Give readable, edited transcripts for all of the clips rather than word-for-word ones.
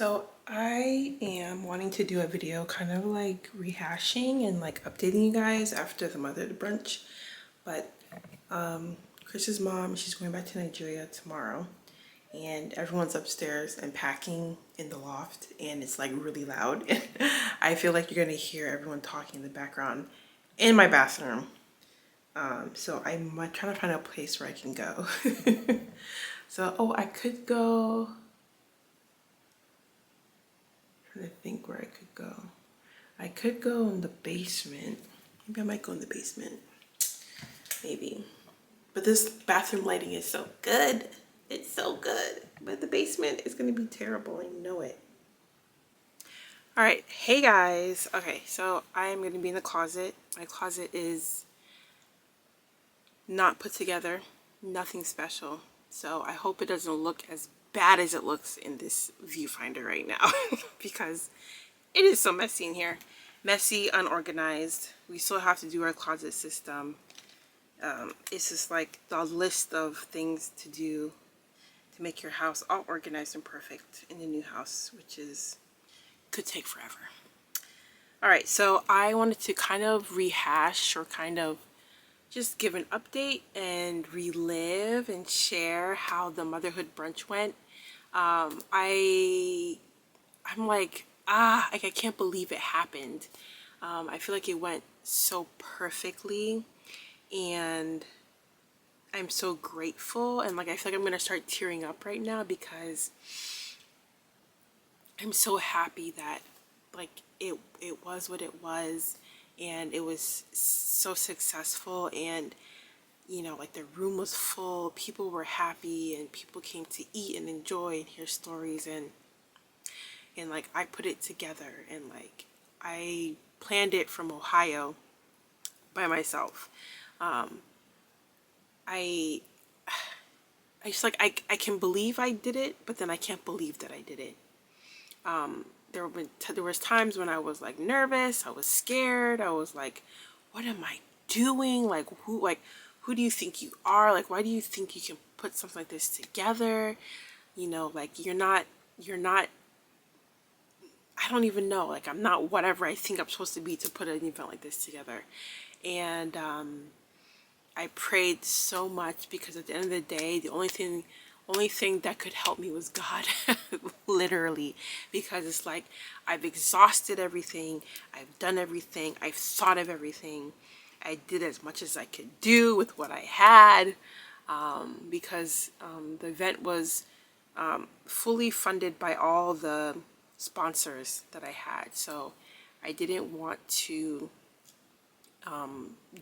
So I am wanting to do a video kind of like rehashing and like updating you guys after the Motherhood Brunch. But Chris's mom, she's going back to Nigeria tomorrow, and everyone's upstairs and packing in the loft, and it's like really loud. And I feel like you're gonna hear everyone talking in the background in my bathroom. So I'm trying to find a place where I can go. So, oh, I could go. Trying to think where I could go. I could go in the basement. Maybe I might go in the basement. Maybe. But this bathroom lighting is so good. It's so good. But the basement is going to be terrible. I know it. Alright. Hey guys. Okay. So I am going to be in the closet. My closet is not put together. Nothing special. So I hope it doesn't look as bad as it looks in this viewfinder right now. Because it is so messy in here. Messy, unorganized. We still have to do our closet system. It's just like the list of things to do to make your house all organized and perfect in the new house, which could take forever. Alright, so I wanted to kind of rehash or kind of just give an update and relive and share how the Motherhood Brunch went. I'm like, I can't believe it happened. I feel like it went so perfectly, and I'm so grateful, and like I feel like I'm gonna start tearing up right now because I'm so happy that like it was what it was, and it was so successful, and you know, like the room was full, people were happy, and people came to eat and enjoy and hear stories, and like I put it together, and like I planned it from Ohio by myself. I just like I can believe I did it, but then I can't believe that I did it. There was times when I was like nervous, I was scared, I was like, what am I doing? Like who do you think you are? Like, why do you think you can put something like this together? You know, like you're not, I don't even know, like I'm not whatever I think I'm supposed to be to put an event like this together. And I prayed so much, because at the end of the day, the only thing that could help me was God. Literally, because it's like I've exhausted everything, I've done everything, I've thought of everything, I did as much as I could do with what I had, because the event was fully funded by all the sponsors that I had. So I didn't want to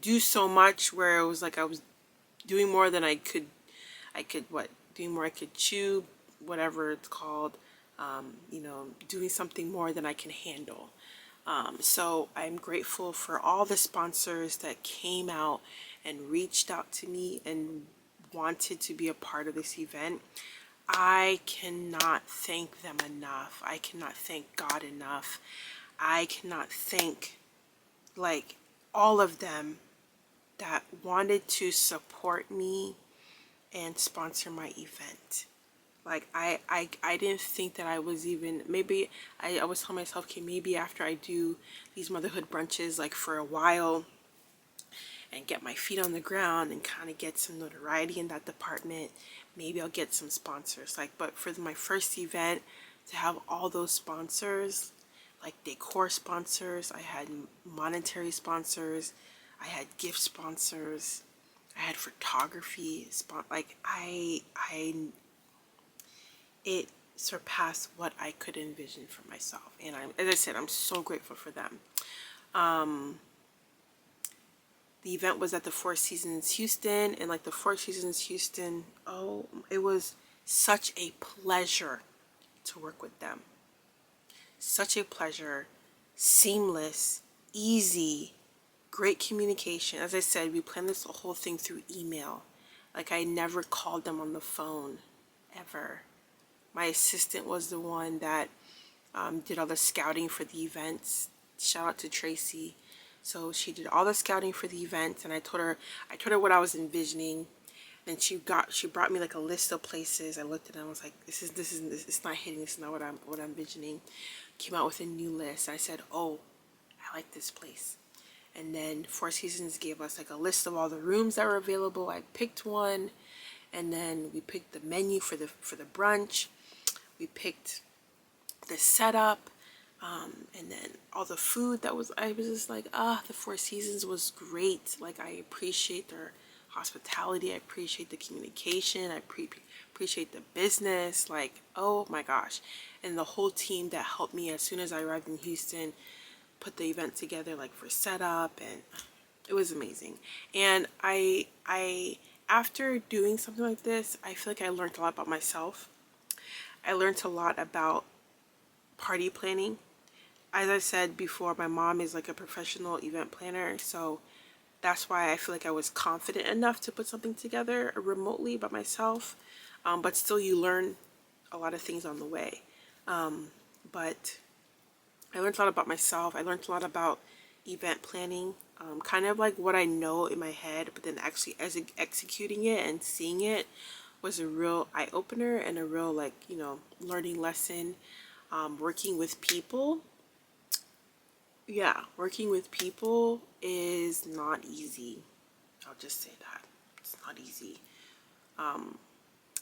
do so much where it was like I was doing more than I could doing more I could chew, whatever it's called, you know, doing something more than I can handle. So I'm grateful for all the sponsors that came out and reached out to me and wanted to be a part of this event. I cannot thank them enough. I cannot thank God enough. I cannot thank like all of them that wanted to support me and sponsor my event. Like I didn't think that I was even, maybe I was telling myself, okay, maybe after I do these motherhood brunches like for a while and get my feet on the ground and kind of get some notoriety in that department, maybe I'll get some sponsors. Like, but for my first event, to have all those sponsors, like decor sponsors, I had monetary sponsors, I had gift sponsors, I had photography like it surpassed what I could envision for myself, and as I said, I'm so grateful for them. The event was at the Four Seasons Houston, and like the Four Seasons Houston, oh, it was such a pleasure to work with them. Such a pleasure, seamless, easy, great communication. As I said, we planned this whole thing through email. Like I never called them on the phone, ever. My assistant was the one that did all the scouting for the events. Shout out to Tracy. So she did all the scouting for the events, and I told her what I was envisioning. And she brought me like a list of places. I looked at it and I was like, this is it's not hitting. This is not what I'm envisioning. Came out with a new list. I said, oh, I like this place. And then Four Seasons gave us like a list of all the rooms that were available. I picked one, and then we picked the menu for the brunch. We picked the setup, and then all the food that was. I was just like, the Four Seasons was great. Like, I appreciate their hospitality. I appreciate the communication. I appreciate the business. Like, oh my gosh. And the whole team that helped me as soon as I arrived in Houston put the event together, like for setup, and it was amazing. And I after doing something like this, I feel like I learned a lot about myself. I learned a lot about party planning. As I said before, my mom is like a professional event planner, so that's why I feel like I was confident enough to put something together remotely by myself. But still, you learn a lot of things on the way. But I learned a lot about myself. I learned a lot about event planning, kind of like what I know in my head, but then actually executing it and seeing it was a real eye-opener and a real, like, you know, learning lesson. Working with people. Yeah, working with people is not easy. I'll just say that. It's not easy.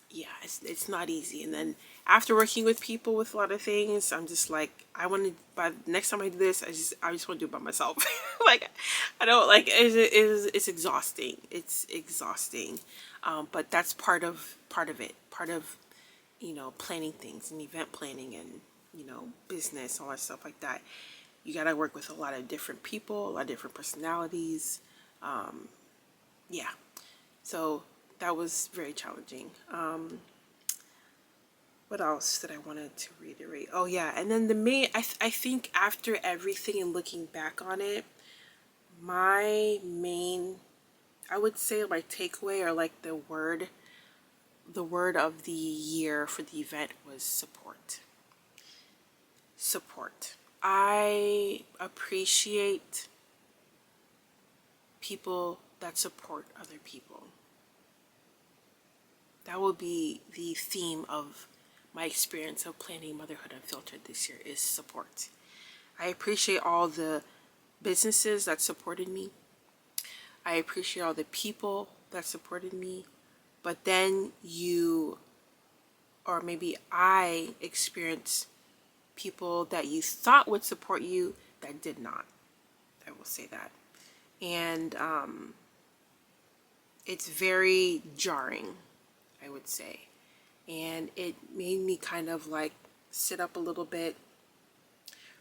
Yeah, it's not easy. And then after working with people with a lot of things, I'm just like, by the next time I do this, I just want to do it by myself. Like, I don't like it's exhausting. It's exhausting. But that's part of it. Part of, you know, planning things and event planning and, you know, business, all that stuff like that. You got to work with a lot of different people, a lot of different personalities. Yeah. So that was very challenging. What else that I wanted to reiterate? Oh yeah, and then the main, I think after everything and looking back on it, my main, I would say my takeaway, or like the word of the year for the event was support. Support. I appreciate people that support other people. That will be the theme of my experience of planning Motherhood Unfiltered this year, is support. I appreciate all the businesses that supported me. I appreciate all the people that supported me. But then maybe I experienced people that you thought would support you that did not. I will say that. And it's very jarring, I would say. And it made me kind of like sit up a little bit,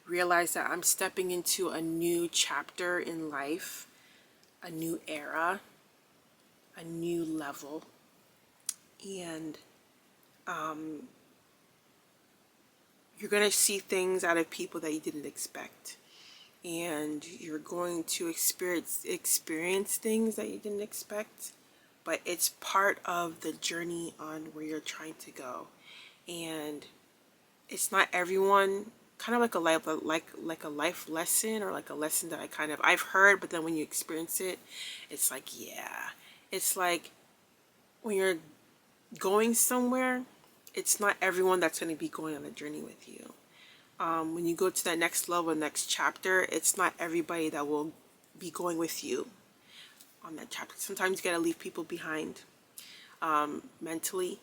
realize that I'm stepping into a new chapter in life, a new era, a new level. And you're going to see things out of people that you didn't expect. And you're going to experience things that you didn't expect. But it's part of the journey on where you're trying to go. And it's not everyone, kind of like a life lesson, or like a lesson that I've heard, but then when you experience it, it's like, yeah. It's like when you're going somewhere, it's not everyone that's going to be going on a journey with you. When you go to that next level, next chapter, it's not everybody that will be going with you on that chapter. Sometimes you gotta leave people behind, mentally,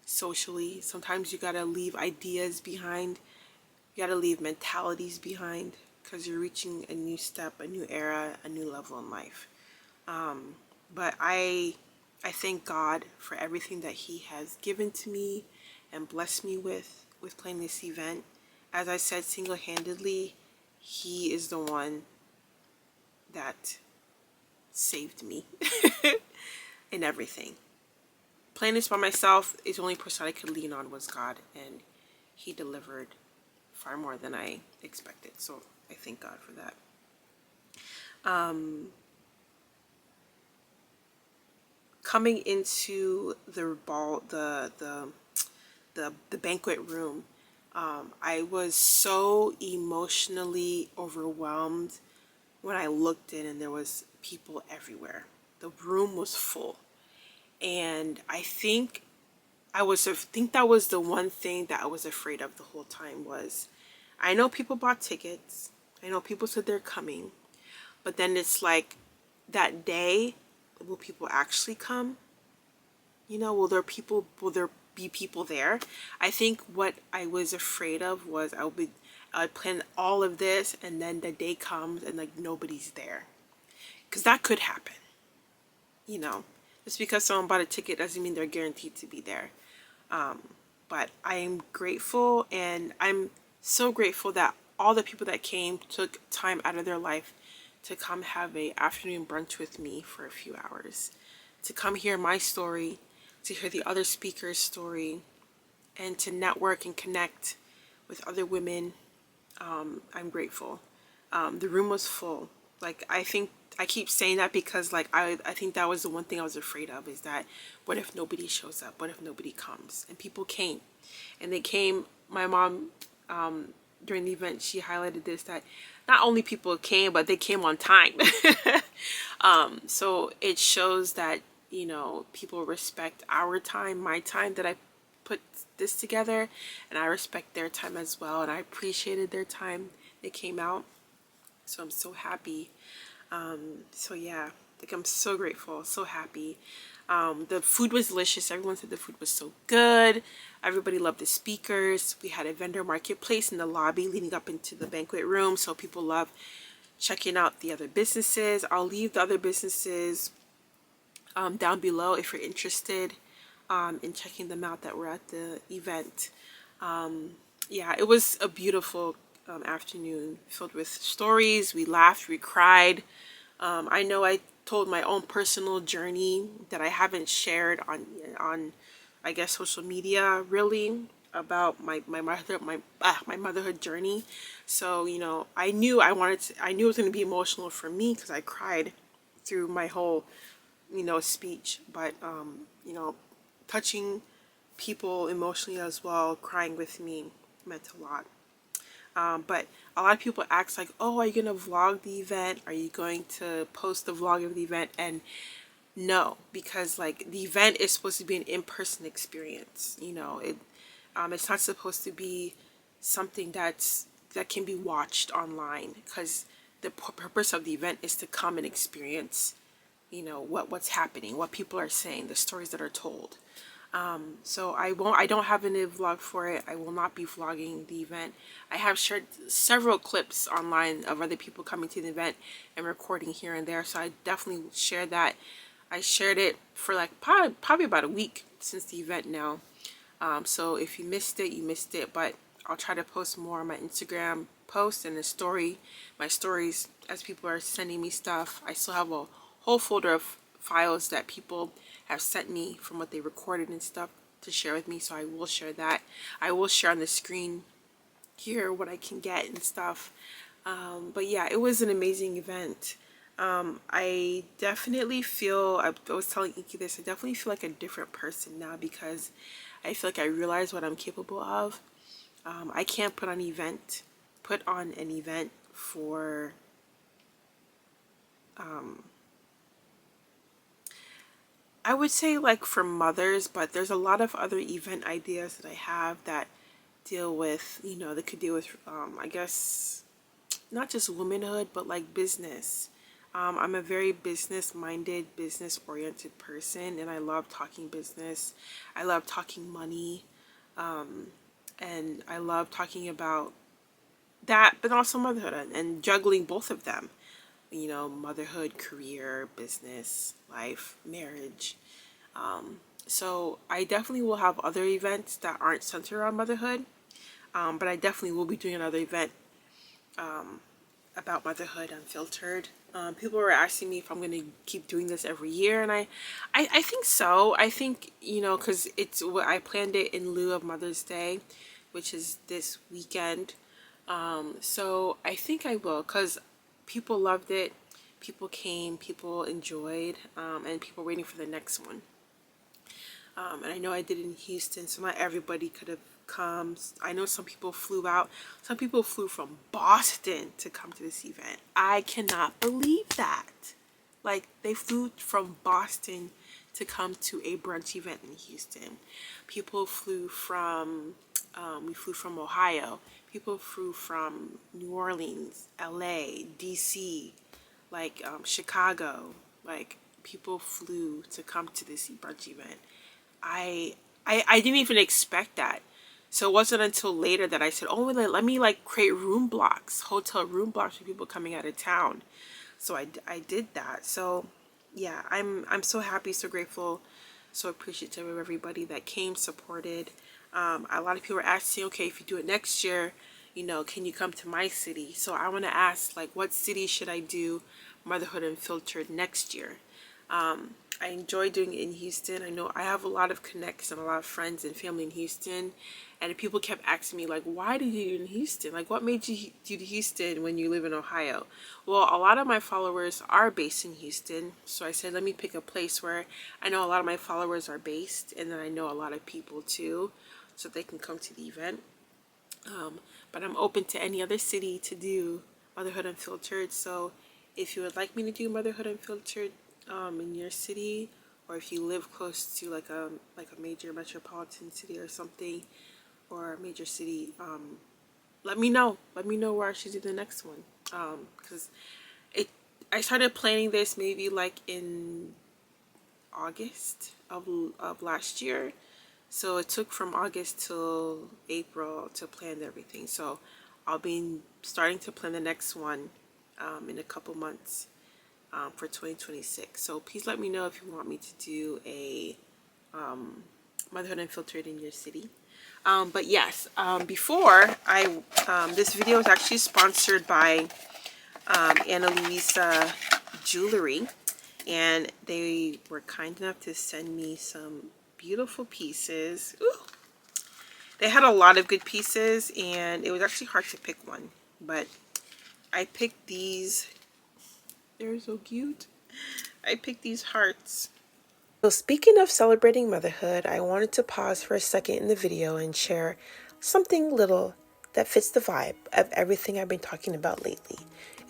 socially. Sometimes you gotta leave ideas behind. You gotta leave mentalities behind, because you're reaching a new step, a new era, a new level in life. But I thank God for everything that He has given to me and blessed me with planning this event. As I said, single-handedly, He is the one that saved me in everything. Playing this by myself, is the only person I could lean on was God, and He delivered far more than I expected. So I thank God for that. Coming into the banquet room, I was so emotionally overwhelmed when I looked in and there was people everywhere. The room was full. And I think that was the one thing that I was afraid of the whole time. Was I know people bought tickets, I know people said they're coming, but then it's like, that day, will people actually come? You know, will there be people there? I think what I was afraid of was I'd plan all of this and then the day comes and like nobody's there, because that could happen. You know, just because someone bought a ticket doesn't mean they're guaranteed to be there. But I am grateful, and I'm so grateful that all the people that came took time out of their life to come have a afternoon brunch with me for a few hours, to come hear my story, to hear the other speaker's story, and to network and connect with other women. I'm grateful. The room was full. Like, I think I keep saying that because like I think that was the one thing I was afraid of, is that what if nobody shows up? What if nobody comes? And people came. And they came. My mom, during the event, she highlighted this, that not only people came, but they came on time. So it shows that, you know, people respect our time, my time that I put this together, and I respect their time as well, and I appreciated their time. They came out, so I'm so happy. So yeah, like, I'm so grateful, so happy. The food was delicious. Everyone said the food was so good. Everybody loved the speakers. We had a vendor marketplace in the lobby leading up into the banquet room, so people love checking out the other businesses. I'll leave the other businesses down below if you're interested in checking them out that were at the event. Yeah, it was a beautiful afternoon filled with stories. We laughed, we cried. I know I told my own personal journey that I haven't shared on I guess social media really, about my motherhood journey. So, you know, I knew it was going to be emotional for me because I cried through my whole, you know, speech. But you know, touching people emotionally as well, crying with me, meant a lot. But a lot of people ask like, oh, are you going to vlog the event? Are you going to post the vlog of the event? And no, because like the event is supposed to be an in-person experience. You know, it's not supposed to be something that can be watched online, because the purpose of the event is to come and experience, you know, what's happening, what people are saying, the stories that are told. So I don't have any vlog for it. I will not be vlogging the event. I have shared several clips online of other people coming to the event and recording here and there, so I definitely share that. I shared it for like probably about a week since the event now. So if you missed it, you missed it, but I'll try to post more on my Instagram post and my stories, as people are sending me stuff. I still have a whole folder of files that people have sent me from what they recorded and stuff to share with me, so I will share that. I will share on the screen here what I can get and stuff. But yeah, it was an amazing event. I definitely feel, I was telling Inky this, I definitely feel like a different person now, because I feel like I realize what I'm capable of. I can't put on an event for I would say like for mothers, but there's a lot of other event ideas that I have that deal with, you know, that could deal with I guess not just womanhood, but like business. I'm a very business-minded, business-oriented person, and I love talking business. I love talking money, and I love talking about that, but also motherhood, and juggling both of them. You know, motherhood, career, business, life, marriage. So I definitely will have other events that aren't centered around motherhood, but I definitely will be doing another event about Motherhood Unfiltered. People were asking me if I'm going to keep doing this every year, and I think so. I think, you know, because it's what I planned it in lieu of Mother's Day, which is this weekend. So I think I will, because people loved it, people came, people enjoyed, and people were waiting for the next one. And I know I did it in Houston, so not everybody could have come. I know some people flew out. Some people flew from Boston to come to this event. I cannot believe that. Like, they flew from Boston to come to a brunch event in Houston. People flew from, we flew from Ohio. People flew from New Orleans, LA, DC, like Chicago. Like, people flew to come to this brunch event. I didn't even expect that. So it wasn't until later that I said, oh, let me like create room blocks, hotel room blocks for people coming out of town. So I did that. So yeah, I'm so happy, so grateful, so appreciative of everybody that came, supported. A lot of people were asking, okay, if you do it next year, you know, can you come to my city? So I want to ask, like, what city should I do Motherhood Unfiltered next year? I enjoy doing it in Houston. I know I have a lot of connects and a lot of friends and family in Houston, and people kept asking me, like, why did you do it in Houston? Like, what made you do to Houston when you live in Ohio? Well, a lot of my followers are based in Houston, so I said, let me pick a place where I know a lot of my followers are based, and then I know a lot of people too, so they can come to the event. But I'm open to any other city to do Motherhood Unfiltered. So if you would like me to do Motherhood Unfiltered in your city, or if you live close to like a major metropolitan city or something, or a major city, let me know. Let me know where I should do the next one. Because I started planning this maybe like in August of last year. So it took from August till April to plan everything. So I'll be starting to plan the next one in a couple months for 2026. So please let me know if you want me to do a Motherhood Unfiltered in your city. But yes, before this video is actually sponsored by Luisa Jewelry, and they were kind enough to send me some beautiful pieces. Ooh. They had a lot of good pieces, and it was actually hard to pick one, but I picked these. They're so cute. I picked these hearts. So speaking of celebrating motherhood, I wanted to pause for a second in the video and share something little that fits the vibe of everything I've been talking about lately.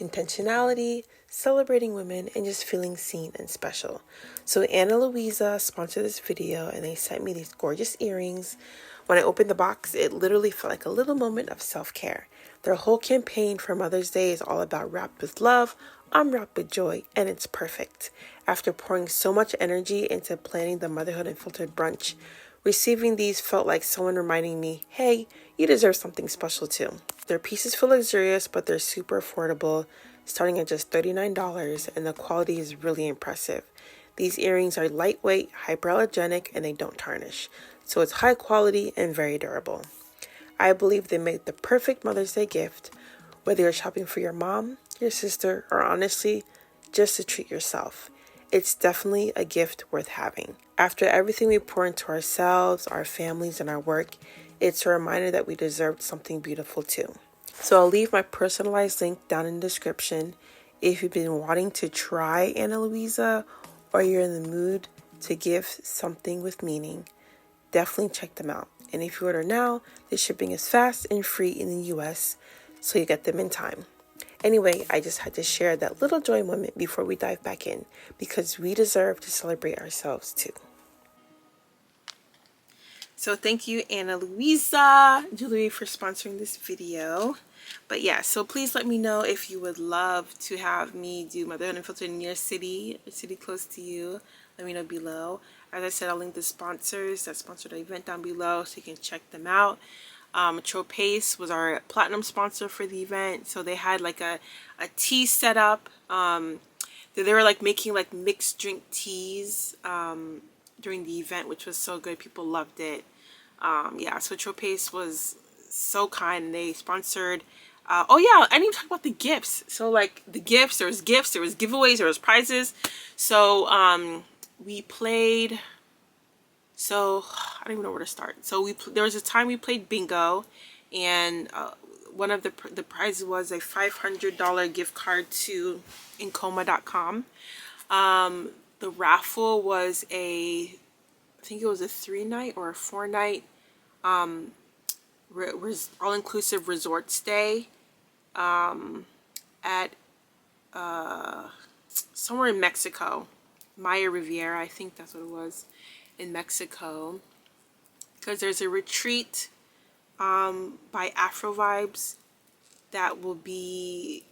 Intentionality, celebrating women, and just feeling seen and special. So Ana Luisa sponsored this video, and they sent me these gorgeous earrings. When I opened the box, it literally felt like a little moment of self-care. Their whole campaign for Mother's Day is all about wrapped with love, I'm wrapped with joy, and it's perfect. After pouring so much energy into planning the Motherhood Unfiltered brunch, receiving these felt like someone reminding me, hey, you deserve something special too. Their pieces feel luxurious, but they're super affordable, starting at just $39, and the quality is really impressive. These earrings are lightweight, hyperallergenic, and they don't tarnish, so it's high quality and very durable. I believe they make the perfect Mother's Day gift, whether you're shopping for your mom, your sister, or honestly, just to treat yourself. It's definitely a gift worth having. After everything we pour into ourselves, our families, and our work, it's a reminder that we deserved something beautiful too. So I'll leave my personalized link down in the description. If you've been wanting to try Ana Luisa, or you're in the mood to give something with meaning, definitely check them out. And if you order now, the shipping is fast and free in the US, so you get them in time. Anyway, I just had to share that little joy moment before we dive back in, because we deserve to celebrate ourselves too. So thank you, Ana Luisa Jewelry, for sponsoring this video. But yeah, so please let me know if you would love to have me do Motherhood Unfiltered in your city, a city close to you. Let me know below. As I said, I'll link the sponsors that sponsored the event down below, so you can check them out. Tropace was our platinum sponsor for the event, so they had like a tea set up. They were like making like mixed drink teas during the event, which was so good. People loved it. Yeah, so Tropace was so kind. They sponsored. Oh yeah, I didn't even talk about the gifts. So like the gifts, there was giveaways, there was prizes. So we played. So I don't even know where to start. So there was a time we played bingo, and one of the prizes was a $500 gift card to Encoma.com. The raffle was I think it was a 3-night or a 4-night all-inclusive resort stay at somewhere in Mexico. Maya Riviera, I think that's what it was, in Mexico, because there's a retreat by Afro Vibes that will be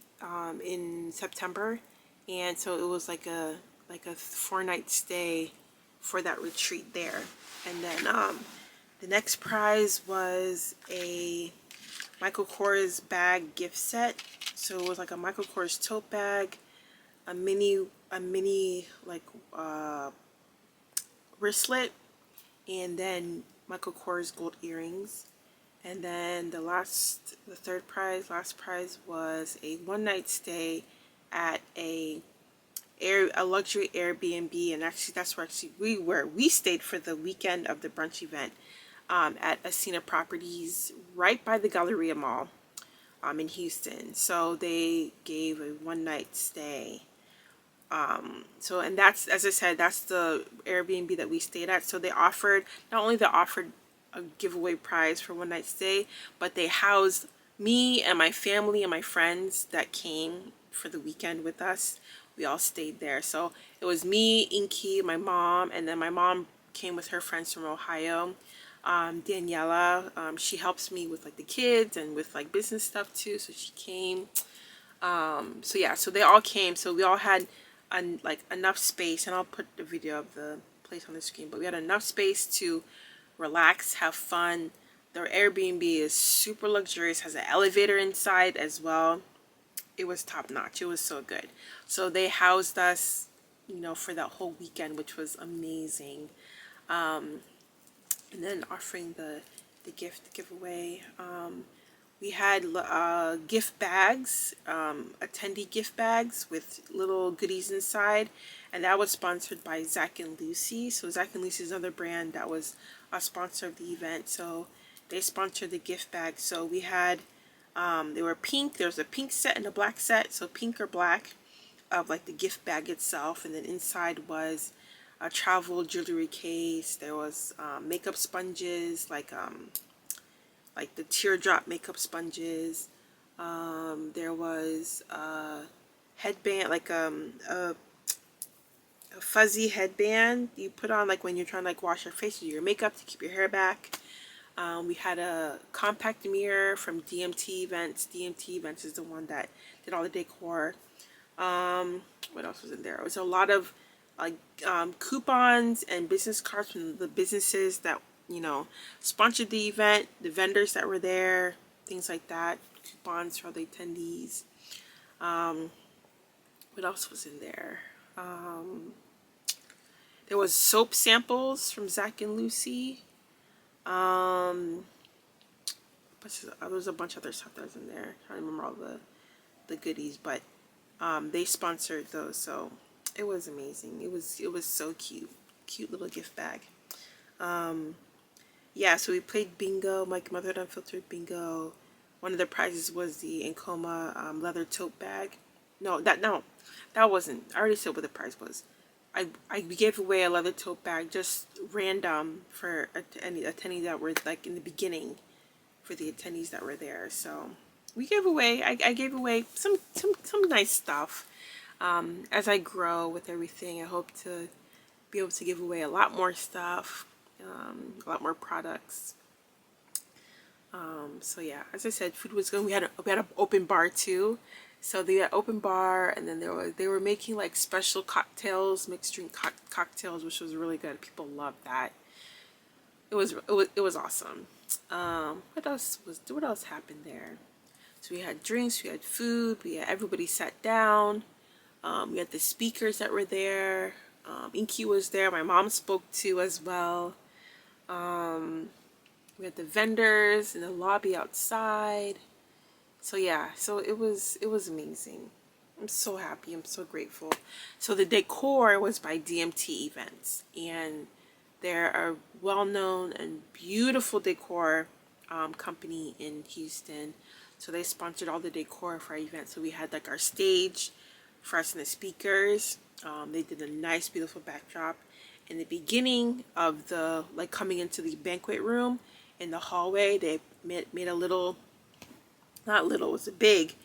in September, and so it was like a 4-night stay for that retreat there. And then the next prize was a Michael Kors bag gift set. So it was like a Michael Kors tote bag, a mini like wristlet, and then Michael Kors gold earrings. And then last prize was a 1-night stay at a luxury Airbnb, and actually that's where we stayed for the weekend of the brunch event at Ascena Properties right by the Galleria Mall in Houston. So they gave a 1-night stay. So, and that's, as I said, that's the Airbnb that we stayed at. So they offered, not only they offered a giveaway prize for 1-night stay, but they housed me and my family and my friends that came for the weekend with us. We all stayed there. So it was me, Inky, my mom, and then my mom came with her friends from Ohio. Daniela, she helps me with like the kids and with like business stuff too, so she came. So yeah, so they all came. So we all had like enough space, and I'll put the video of the place on the screen, but we had enough space to relax, have fun. Their Airbnb is super luxurious, has an elevator inside as well. It was top notch. It was so good. So they housed us, you know, for that whole weekend, which was amazing. And then offering the giveaway. We had gift bags, attendee gift bags with little goodies inside, and that was sponsored by Zack Lucy. So Zack Lucy is another brand that was a sponsor of the event. So they sponsored the gift bag. So we had, they were pink. There was a pink set and a black set. So pink or black of like the gift bag itself, and then inside was a travel jewelry case. There was makeup sponges, like the teardrop makeup sponges. There was a headband, like a fuzzy headband you put on like when you're trying to like wash your face or your makeup to keep your hair back. We had a compact mirror from DMT Events. DMT Events is the one that did all the decor. What else was in there? It was a lot of like coupons and business cards from the businesses that, you know, sponsored the event, the vendors that were there, things like that. Coupons for the attendees. What else was in there? There was soap samples from Zack and Lucy. There was a bunch of other stuff that was in there. I don't remember all the goodies, but they sponsored those, so it was amazing. It was so cute little gift bag. Yeah, so we played bingo, like Motherhood Unfiltered bingo. One of the prizes was the Encoma leather tote bag. No, that wasn't. I already said what the prize was. I gave away a leather tote bag, just random, for any attendees that were like in the beginning, for the attendees that were there. So we gave away. I gave away some nice stuff. As I grow with everything, I hope to be able to give away a lot more stuff, a lot more products. So yeah, as I said, food was good. We had an open bar too. So they had open bar, and then they were making like special cocktails, mixed drink cocktails, which was really good. People loved that. It was awesome. What else happened there? So we had drinks, we had food, everybody sat down. We had the speakers that were there. Inky was there. My mom spoke too as well. We had the vendors in the lobby outside. So yeah, so it was amazing. I'm so happy. I'm so grateful. So the decor was by DMT Events, and they're a well-known and beautiful decor company in Houston. So they sponsored all the decor for our event. So we had like our stage for us and the speakers. They did a nice, beautiful backdrop. In the beginning of the, like coming into the banquet room, in the hallway, they made a little, not little, it was a big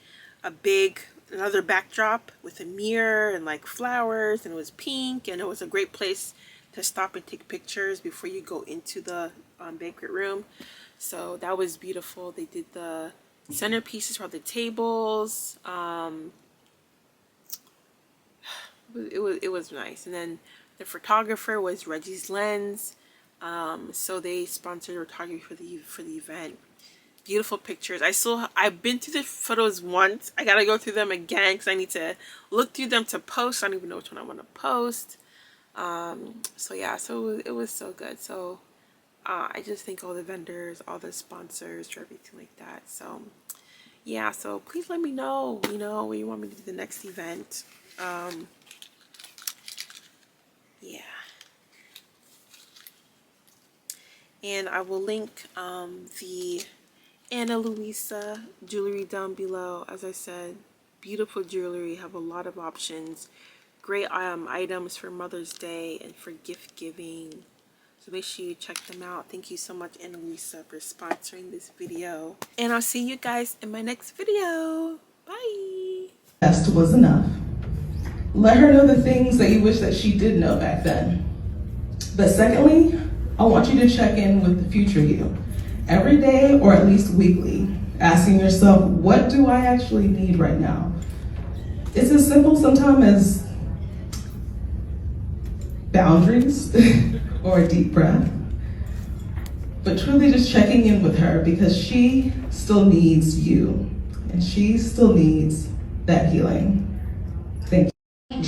another backdrop with a mirror and like flowers, and it was pink, and it was a great place to stop and take pictures before you go into the banquet room. So that was beautiful. They did the centerpieces for the tables. It was nice. And then the photographer was Reges Lens. So they sponsored photography for the event. Beautiful pictures. I've been through the photos once. I gotta go through them again because I need to look through them to post. I don't even know which one I want to post. So yeah, so it was so good. So I just thank all the vendors, all the sponsors for everything like that. So yeah, so please let me know, you know, where you want me to do the next event. Yeah. And I will link the Ana Luisa jewelry down below. As I said, beautiful jewelry, have a lot of options, great items for Mother's Day and for gift giving. So make sure you check them out. Thank you so much, Ana Luisa, for sponsoring this video. And I'll see you guys in my next video. Bye. Best was enough. Let her know the things that you wish that she did know back then. But secondly, I want you to check in with the future you. Every day, or at least weekly, asking yourself, what do I actually need right now? It's as simple sometimes as boundaries or a deep breath, but truly just checking in with her, because she still needs you and she still needs that healing. Thank you.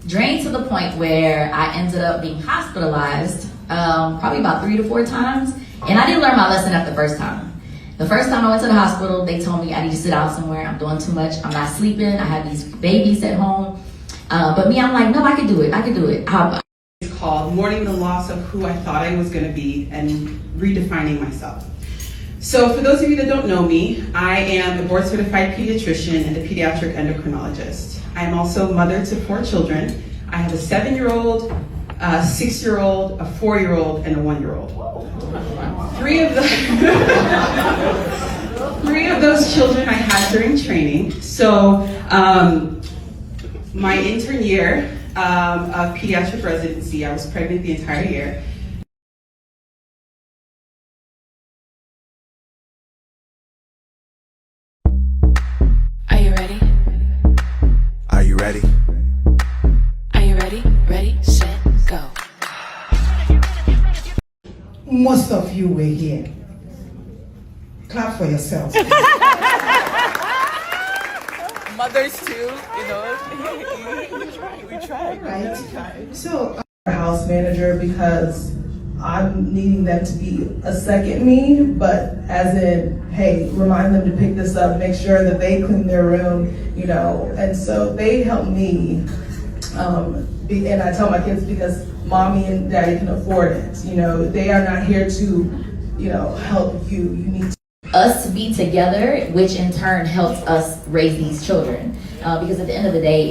Drained to the point where I ended up being hospitalized probably about 3 to 4 times. And I didn't learn my lesson at the first time. The first time I went to the hospital, they told me I need to sit out somewhere. I'm doing too much. I'm not sleeping. I have these babies at home. But me, I'm like, no, I can do it. I can do it. It's called Mourning the Loss of Who I Thought I Was going to Be and Redefining Myself. So for those of you that don't know me, I am a board certified pediatrician and a pediatric endocrinologist. I am also mother to 4 children. I have a 7-year-old, a 6-year-old, a 4-year-old, and a 1-year-old. 3 of those children I had during training. So my intern year of pediatric residency, I was pregnant the entire year. Are you ready? Are you ready? Are you ready? Ready, set, go. Most of you were here. Clap for yourself. Mothers too, you know. we tried. Right. So I'm a house manager because I'm needing them to be a second me, but as in, hey, remind them to pick this up, make sure that they clean their room, you know. And so they help me. And I tell my kids, because mommy and daddy can afford it. You know, they are not here to, you know, help you. You need Us to be together, which in turn helps us raise these children. Because at the end of the day,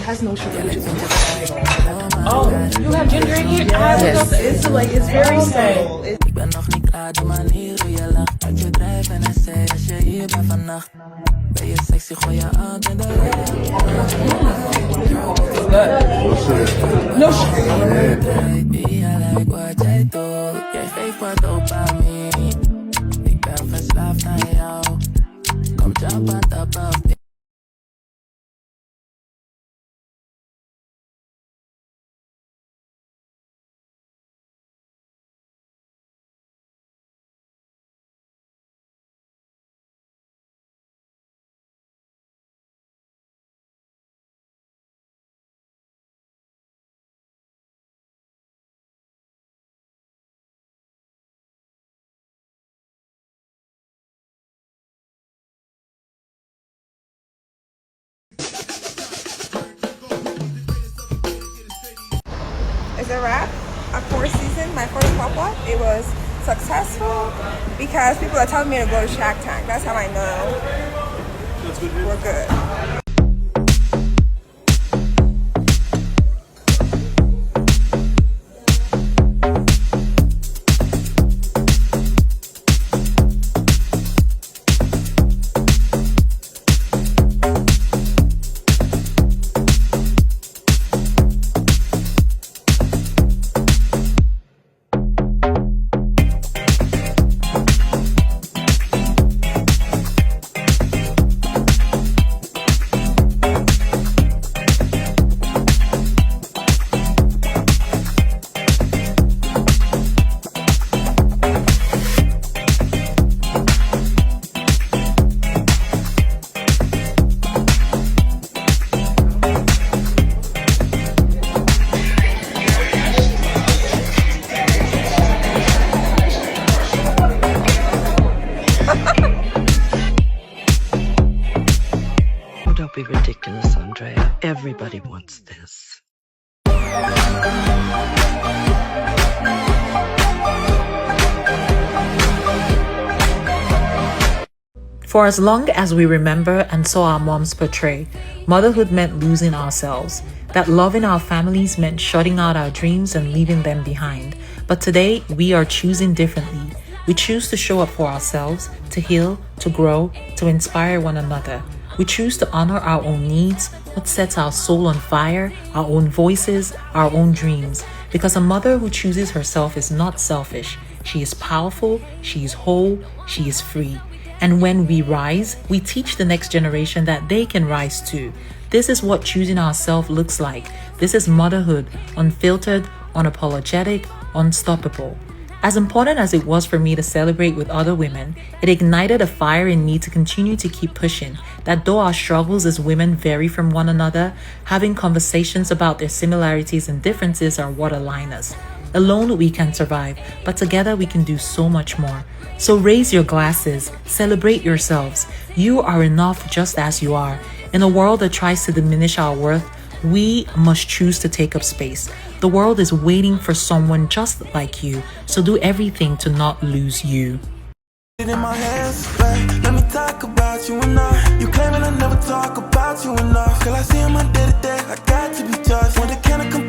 has no sugar. Oh, you have ginger in here? Yes. It's like, it's very subtle. Ik ben nog niet klaar, die manier hoe je lacht. Uit je drijf en hij zei als je hier bent vannacht. Ben je sexy, gooi je hand in de lucht. No shit. Ja, lijkt wat jij doet. Jij geeft wat dopamine. Ik ben verslaafd aan jou. Kom jump on top of me. It's a wrap. A fourth season, my first pop-up. It was successful because people are telling me to go to Shark Tank. That's how I know we're good. Don't be ridiculous, Andrea. Everybody wants this. For as long as we remember and saw our moms portray, motherhood meant losing ourselves. That loving our families meant shutting out our dreams and leaving them behind. But today, we are choosing differently. We choose to show up for ourselves, to heal, to grow, to inspire one another. We choose to honor our own needs, what sets our soul on fire, our own voices, our own dreams. Because a mother who chooses herself is not selfish. She is powerful, she is whole, she is free. And when we rise, we teach the next generation that they can rise too. This is what choosing ourselves looks like. This is motherhood, unfiltered, unapologetic, unstoppable. As important as it was for me to celebrate with other women, it ignited a fire in me to continue to keep pushing, that though our struggles as women vary from one another, having conversations about their similarities and differences are what align us. Alone we can survive, but together we can do so much more. So raise your glasses, celebrate yourselves. You are enough just as you are. In a world that tries to diminish our worth, we must choose to take up space. The world is waiting for someone just like you, so do everything to not lose you. In my hands, like, let me talk about you and I. You claiming I never talk about you enough. Till I see him on day to day, I got to be just. When the can I come